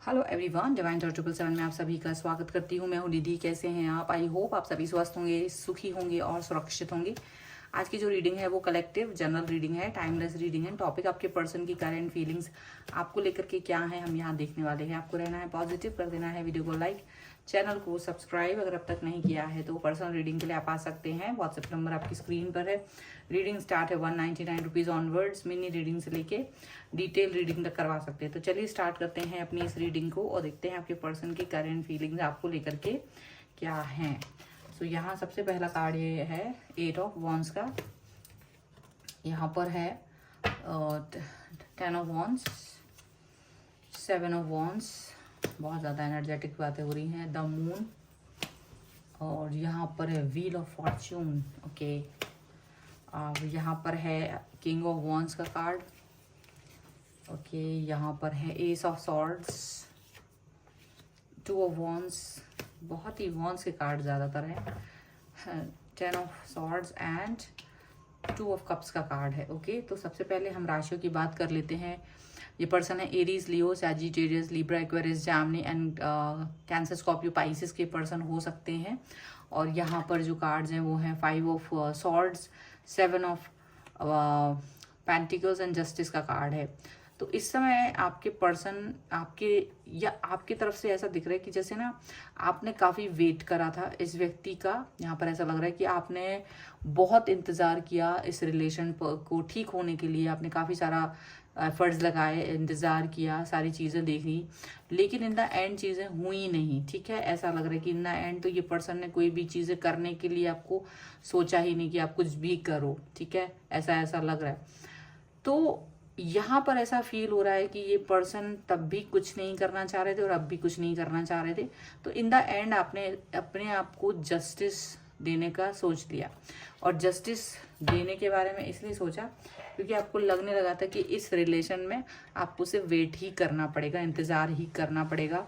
Hello everyone, divine Tor 777 में आप सभी का स्वागत करती हूँ। मैं हूँ निधि। कैसे हैं आप? आई होप आप सभी स्वस्थ होंगे, सुखी होंगे और सुरक्षित होंगे। आज की जो रीडिंग है वो कलेक्टिव जनरल रीडिंग है, टाइमलेस रीडिंग है। टॉपिक आपके पर्सन की करंट फीलिंग्स आपको लेकर के क्या है, हम यहाँ देखने वाले हैं। आपको रहना है पॉजिटिव, कर देना है वीडियो को लाइक, चैनल को सब्सक्राइब अगर अब तक नहीं किया है तो पर्सनल रीडिंग के लिए आप आ सकते हैं। व्हाट्सएप नंबर आपकी स्क्रीन पर है। रीडिंग स्टार्ट है 199 रुपीज़ ऑनवर्ड्स। मिनी रीडिंग से लेके डिटेल रीडिंग तक करवा सकते हैं। तो चलिए स्टार्ट करते हैं अपनी इस रीडिंग को और देखते हैं आपके पर्सन की करंट फीलिंग्स आपको लेकर के क्या हैं। तो यहाँ सबसे पहला कार्ड ये है 8 ऑफ वॉन्ड्स का। यहाँ पर है 10 ऑफ वॉन्ड्स, 7 ऑफ वॉन्ड्स। बहुत ज़्यादा एनर्जेटिक बातें हो रही हैं। द मून, और यहाँ पर है व्हील ऑफ फॉर्च्यून। ओके, यहाँ पर है किंग ऑफ वॉन्ड्स का कार्ड। ओके, यहाँ पर है S of swords, 2 of wands. बहुत ही वॉन्ड्स के कार्ड ज़्यादातर है। 10 of swords and 2 of cups का कार्ड है। ओके, तो सबसे पहले हम राशियों की बात कर लेते हैं। ये पर्सन है Aries, Leo, Sagittarius, Libra, Aquarius, Jaimini and cancer, Scorpio, Pisces के पर्सन हो सकते हैं। और यहाँ पर जो कार्ड्स हैं वो हैं 5 of swords, 7 of pentacles and justice का कार्ड है। तो इस समय आपके पर्सन आपकी तरफ से ऐसा दिख रहा है कि जैसे ना आपने काफ़ी वेट करा था इस व्यक्ति का। यहाँ पर ऐसा लग रहा है कि आपने बहुत इंतज़ार किया इस रिलेशन को ठीक होने के लिए। आपने काफ़ी सारा एफर्ट्स लगाए, इंतज़ार किया, सारी चीज़ें देखी, लेकिन इन द एंड चीज़ें हुई नहीं। ठीक है, ऐसा लग रहा है कि इन द एंड तो ये पर्सन ने कोई भी चीज़ें करने के लिए आपको सोचा ही नहीं कि आप कुछ भी करो। ठीक है, ऐसा लग रहा है। तो यहाँ पर ऐसा फील हो रहा है कि ये पर्सन तब भी कुछ नहीं करना चाह रहे थे और अब भी कुछ नहीं करना चाह रहे थे। तो इन द एंड आपने अपने आप को जस्टिस देने का सोच लिया। और जस्टिस देने के बारे में इसलिए सोचा क्योंकि आपको लगने लगा था कि इस रिलेशन में आपको सिर्फ वेट ही करना पड़ेगा, इंतज़ार ही करना पड़ेगा।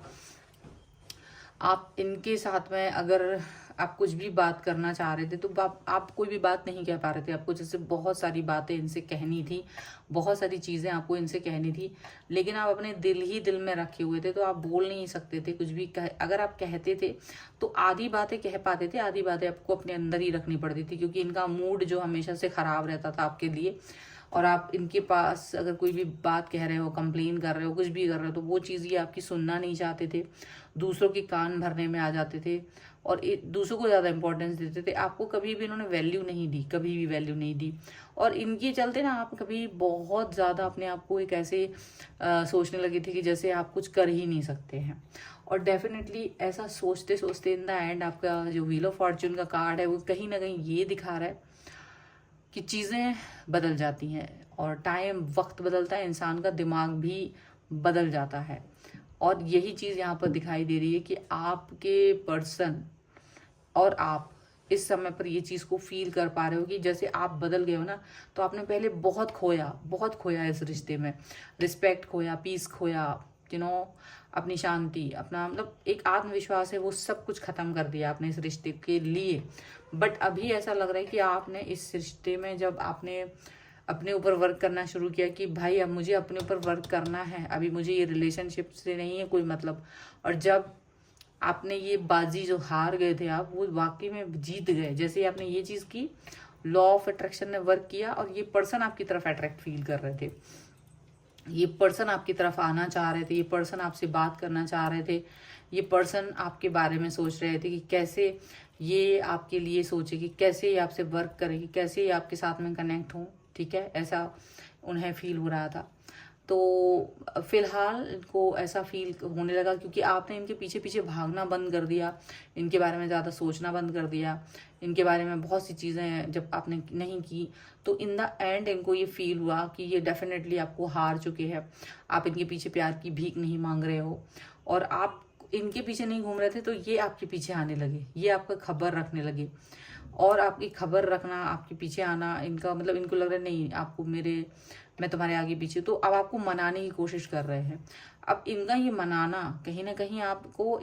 आप इनके साथ में अगर आप कुछ भी बात करना चाह रहे थे तो आप कोई भी बात नहीं कह पा रहे थे। आपको जैसे बहुत सारी बातें इनसे कहनी थी, बहुत सारी चीज़ें आपको इनसे कहनी थी, लेकिन आप अपने दिल ही दिल में रखे हुए थे, तो आप बोल नहीं सकते थे कुछ भी। अगर आप कहते थे तो आधी बातें कह पाते थे, आधी बातें आपको अपने अंदर ही रखनी पड़ती थी, क्योंकि इनका मूड जो हमेशा से ख़राब रहता था आपके लिए। और आप इनके पास अगर कोई भी बात कह रहे हो, कंप्लेन कर रहे हो, कुछ भी कर रहे हो, तो वो चीज़ ये आपकी सुनना नहीं चाहते थे, दूसरों के कान भरने में आ जाते थे और दूसरों को ज़्यादा इंपॉर्टेंस देते थे। आपको कभी भी इन्होंने वैल्यू नहीं दी, कभी भी वैल्यू नहीं दी। और इनके चलते ना आप कभी बहुत ज़्यादा अपने आप को एक ऐसे सोचने लगे थे कि जैसे आप कुछ कर ही नहीं सकते हैं। और डेफिनेटली ऐसा सोचते सोचते इन द एंड आपका जो व्हील ऑफ फॉर्च्यून का कार्ड है वो कहीं ना कहीं ये दिखा रहा है कि चीज़ें बदल जाती हैं और वक्त बदलता है, इंसान का दिमाग भी बदल जाता है। और यही चीज़ यहाँ पर दिखाई दे रही है कि आपके पर्सन और आप इस समय पर ये चीज़ को फील कर पा रहे हो कि जैसे आप बदल गए हो ना। तो आपने पहले बहुत खोया इस रिश्ते में। रिस्पेक्ट खोया, पीस खोया, अपनी शांति, अपना मतलब एक आत्मविश्वास है, वो सब कुछ ख़त्म कर दिया आपने इस रिश्ते के लिए। बट अभी ऐसा लग रहा है कि आपने इस रिश्ते में जब आपने अपने ऊपर वर्क करना शुरू किया कि भाई अब मुझे अपने ऊपर वर्क करना है, अभी मुझे ये रिलेशनशिप से नहीं है कोई मतलब। और जब आपने ये बाजी जो हार गए थे आप, वो वाकई में जीत गए। जैसे आपने ये चीज़ की, लॉ ऑफ अट्रैक्शन ने वर्क किया और ये पर्सन आपकी तरफ अट्रैक्ट फील कर रहे थे। ये पर्सन आपकी तरफ आना चाह रहे थे, ये पर्सन आपसे बात करना चाह रहे थे, ये पर्सन आपके बारे में सोच रहे थे कि कैसे ये आपके लिए सोचे, कि कैसे ये आपसे वर्क करेगी, कैसे ये आपके साथ में कनेक्ट हो। ठीक है, ऐसा उन्हें फील हो रहा था। तो फिलहाल इनको ऐसा फील होने लगा क्योंकि आपने इनके पीछे पीछे भागना बंद कर दिया, इनके बारे में ज़्यादा सोचना बंद कर दिया, इनके बारे में बहुत सी चीज़ें जब आपने नहीं की, तो इन द एंड इनको ये फील हुआ कि ये डेफिनेटली आपको हार चुके हैं। आप इनके पीछे प्यार की भीख नहीं मांग रहे हो और आप इनके पीछे नहीं घूम रहे थे, तो ये आपके पीछे आने लगे, ये आपका खबर रखने लगे। और आपकी खबर रखना, आपके पीछे आना, इनका मतलब इनको लग रहा है नहीं आपको मैं तुम्हारे आगे पीछे, तो अब आपको मनाने की कोशिश कर रहे हैं। अब इनका ये मनाना कहीं ना कहीं आपको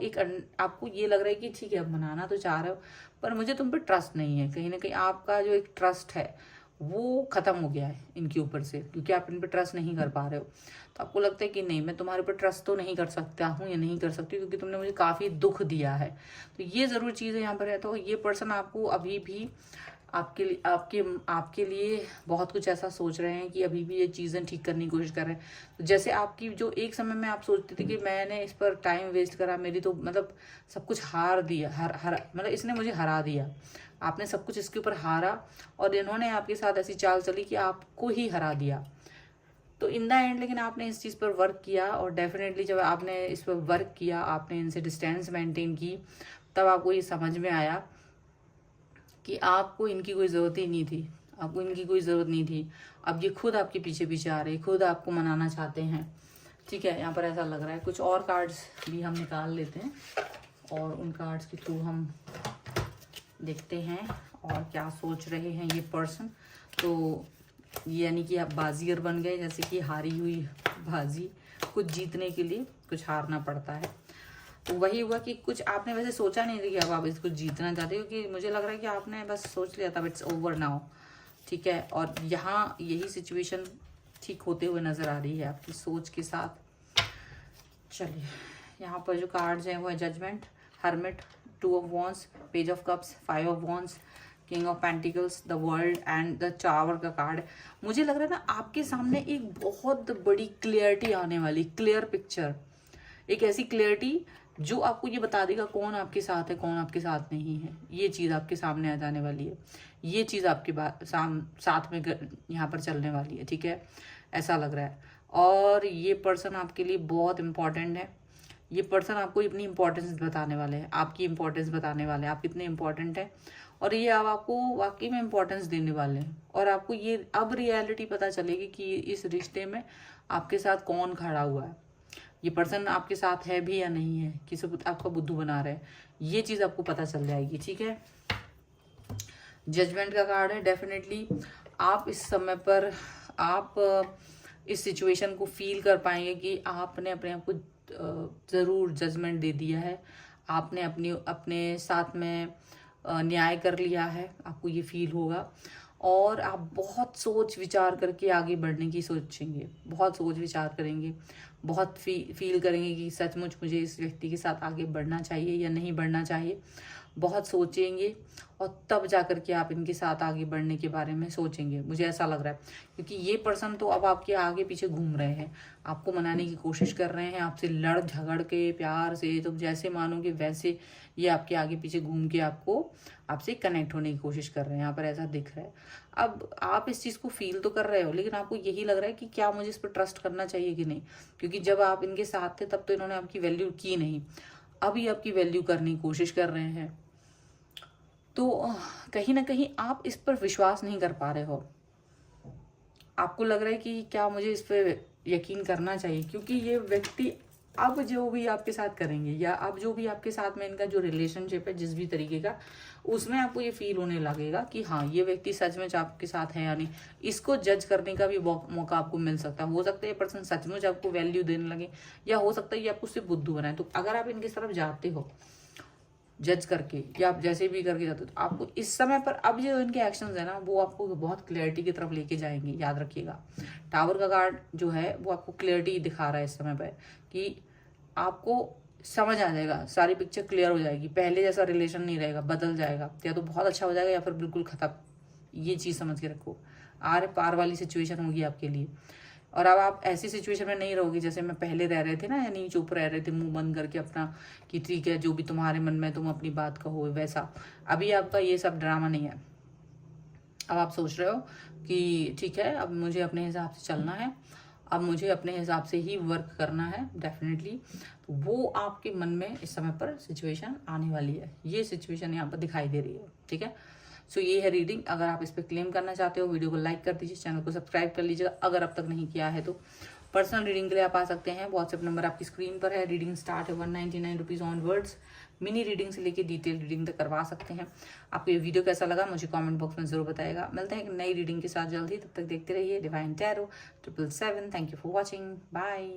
ये लग रहा है कि ठीक है अब मनाना तो चाह रहे हो, पर मुझे तुम पे ट्रस्ट नहीं है। कहीं ना कहीं आपका जो एक ट्रस्ट है वो ख़त्म हो गया है इनके ऊपर से, क्योंकि आप इन पे ट्रस्ट नहीं कर पा रहे हो। तो आपको लगता है कि नहीं, मैं तुम्हारे पर ट्रस्ट तो नहीं कर सकता हूँ या नहीं कर सकती, क्योंकि तुमने मुझे काफ़ी दुख दिया है। तो ये ज़रूर चीज़ यहाँ पर है। तो ये पर्सन आपको अभी भी आपके लिए बहुत कुछ ऐसा सोच रहे हैं कि अभी भी ये चीज़ें ठीक करने की कोशिश कर रहे हैं। तो जैसे आपकी जो एक समय में आप सोचते थे कि मैंने इस पर टाइम वेस्ट करा, मेरी तो मतलब सब कुछ हार दिया, मतलब इसने मुझे हरा दिया, आपने सब कुछ इसके ऊपर हारा और इन्होंने आपके साथ ऐसी चाल चली कि आपको ही हरा दिया। तो इन द एंड लेकिन आपने इस चीज़ पर वर्क किया, और डेफिनेटली जब आपने इस पर वर्क किया, आपने इनसे डिस्टेंस मेंटेन की, तब आपको ये समझ में आया कि आपको इनकी कोई ज़रूरत ही नहीं थी, आपको इनकी कोई ज़रूरत नहीं थी। अब ये खुद आपके पीछे पीछे आ रहे, खुद आपको मनाना चाहते हैं। ठीक है, यहाँ पर ऐसा लग रहा है। कुछ और कार्ड्स भी हम निकाल लेते हैं और उन कार्ड्स के थ्रू हम देखते हैं और क्या सोच रहे हैं ये पर्सन। तो यानी कि आप बाजीगर बन गए, जैसे कि हारी हुई बाजी, कुछ जीतने के लिए कुछ हारना पड़ता है। तो वही हुआ कि कुछ आपने वैसे सोचा नहीं था कि अब आप इसको जीतना चाहते हो, क्योंकि मुझे लग रहा है कि आपने बस सोच लिया था इट्स ओवर नाउ। ठीक है, और यहाँ यही सिचुएशन ठीक होते हुए नज़र आ रही है आपकी सोच के साथ। चलिए, यहाँ पर जो कार्ड्स हैं वो है judgement, hermit, 2 of wands, page of cups, 5 of wands, king of pentacles, the world and the tower का कार्ड है। मुझे लग रहा है ना आपके सामने एक बहुत बड़ी क्लियरिटी आने वाली, क्लियर पिक्चर, एक ऐसी क्लियरिटी जो आपको ये बता देगा कौन आपके साथ है, कौन आपके साथ नहीं है। ये चीज़ आपके सामने आ जाने वाली है, ये चीज़ आपके साथ में यहाँ पर चलने वाली है। ठीक है, ऐसा लग रहा है। और ये पर्सन आपके लिए बहुत इंपॉर्टेंट है। ये पर्सन आपको अपनी इंपॉर्टेंस बताने वाले हैं, आपकी इंपॉर्टेंस बताने वाले हैं, आप कितने इंपॉर्टेंट हैं, और ये अब आपको वाकई में इंपॉर्टेंस देने वाले हैं। और आपको ये अब रियलिटी पता चलेगी कि इस रिश्ते में आपके साथ कौन खड़ा हुआ है, ये पर्सन आपके साथ है भी या नहीं है, किसी आपका बुद्धू बना रहा है, ये चीज़ आपको पता चल जाएगी। ठीक है, जजमेंट का कार्ड है। डेफिनेटली आप इस समय पर आप इस सिचुएशन को फील कर पाएंगे कि आपने अपने आप को ज़रूर जजमेंट दे दिया है, आपने अपने साथ में न्याय कर लिया है, आपको ये फील होगा। और आप बहुत सोच विचार करके आगे बढ़ने की सोचेंगे, बहुत सोच विचार करेंगे, बहुत फील करेंगे कि सचमुच मुझे इस व्यक्ति के साथ आगे बढ़ना चाहिए या नहीं बढ़ना चाहिए। बहुत सोचेंगे और तब जाकर के आप इनके साथ आगे बढ़ने के बारे में सोचेंगे, मुझे ऐसा लग रहा है। क्योंकि ये पर्सन तो अब आपके आगे पीछे घूम रहे हैं, आपको मनाने की कोशिश कर रहे हैं, आपसे लड़ झगड़ के प्यार से, तो जैसे मानोगे वैसे ये आपके आगे पीछे घूम के आपसे कनेक्ट होने की कोशिश कर रहे हैं। यहाँ पर ऐसा दिख रहा है। अब आप इस चीज़ को फील तो कर रहे हो, लेकिन आपको यही लग रहा है कि क्या मुझे इस पर ट्रस्ट करना चाहिए कि नहीं, क्योंकि जब आप इनके साथ थे तब तो इन्होंने आपकी वैल्यू की नहीं, अभी आपकी वैल्यू करने की कोशिश कर रहे हैं। तो कहीं ना कहीं आप इस पर विश्वास नहीं कर पा रहे हो, आपको लग रहा है कि क्या मुझे इस पर यकीन करना चाहिए, क्योंकि ये व्यक्ति अब जो भी आपके साथ करेंगे या अब जो भी आपके साथ में इनका जो रिलेशनशिप है जिस भी तरीके का, उसमें आपको ये फील होने लगेगा कि हाँ ये व्यक्ति सचमुच आपके साथ है या नहीं। इसको जज करने का भी मौका आपको मिल सकता है। हो सकता है ये पर्सन सचमुच आपको वैल्यू देने लगे, या हो सकता है ये आपको सिर्फ बुद्धू बनाए। तो अगर आप इनकी तरफ जाते हो जज करके या आप जैसे भी करके जाते हो, तो आपको इस समय पर अब जो इनके एक्शंस है ना वो आपको बहुत क्लैरिटी की तरफ लेके जाएंगे। याद रखिएगा, टावर का कार्ड जो है वो आपको क्लैरिटी दिखा रहा है इस समय पर, कि आपको समझ आ जाएगा, सारी पिक्चर क्लियर हो जाएगी, पहले जैसा रिलेशन नहीं रहेगा, बदल जाएगा, या तो बहुत अच्छा हो जाएगा या फिर बिल्कुल खत्म। ये चीज़ समझ के रखो, आर पार वाली सिचुएशन होगी आपके लिए। और अब आप ऐसी सिचुएशन में नहीं रहोगे जैसे मैं पहले रह रहे थे ना, यानी चुप रह रहे थे मुंह बंद करके अपना, कि ठीक है जो भी तुम्हारे मन में तुम अपनी बात कहो, वैसा अभी आपका ये सब ड्रामा नहीं है। अब आप सोच रहे हो कि ठीक है अब मुझे अपने हिसाब से चलना है, अब मुझे अपने हिसाब से ही वर्क करना है। डेफिनेटली तो वो आपके मन में इस समय पर सिचुएशन आने वाली है, ये सिचुएशन यहाँ पर दिखाई दे रही है। ठीक है, सो ये है रीडिंग। अगर आप इस पर क्लेम करना चाहते हो वीडियो को लाइक कर दीजिए, चैनल को सब्सक्राइब कर लीजिएगा अगर अब तक नहीं किया है तो। पर्सनल रीडिंग के लिए आप आ सकते हैं, व्हाट्सएप नंबर आपकी स्क्रीन पर है। रीडिंग स्टार्ट है 199 रुपीज़ ऑनवर्ड्स। मिनी रीडिंग से लेके डिटेल रीडिंग तक करवा सकते हैं। आपको ये वीडियो कैसा लगा मुझे कमेंट बॉक्स में जरूर बताएगा। मिलते हैं एक नई रीडिंग के साथ जल्दी, तब तक देखते रहिए divine tarot 777। Thank you for watching, bye.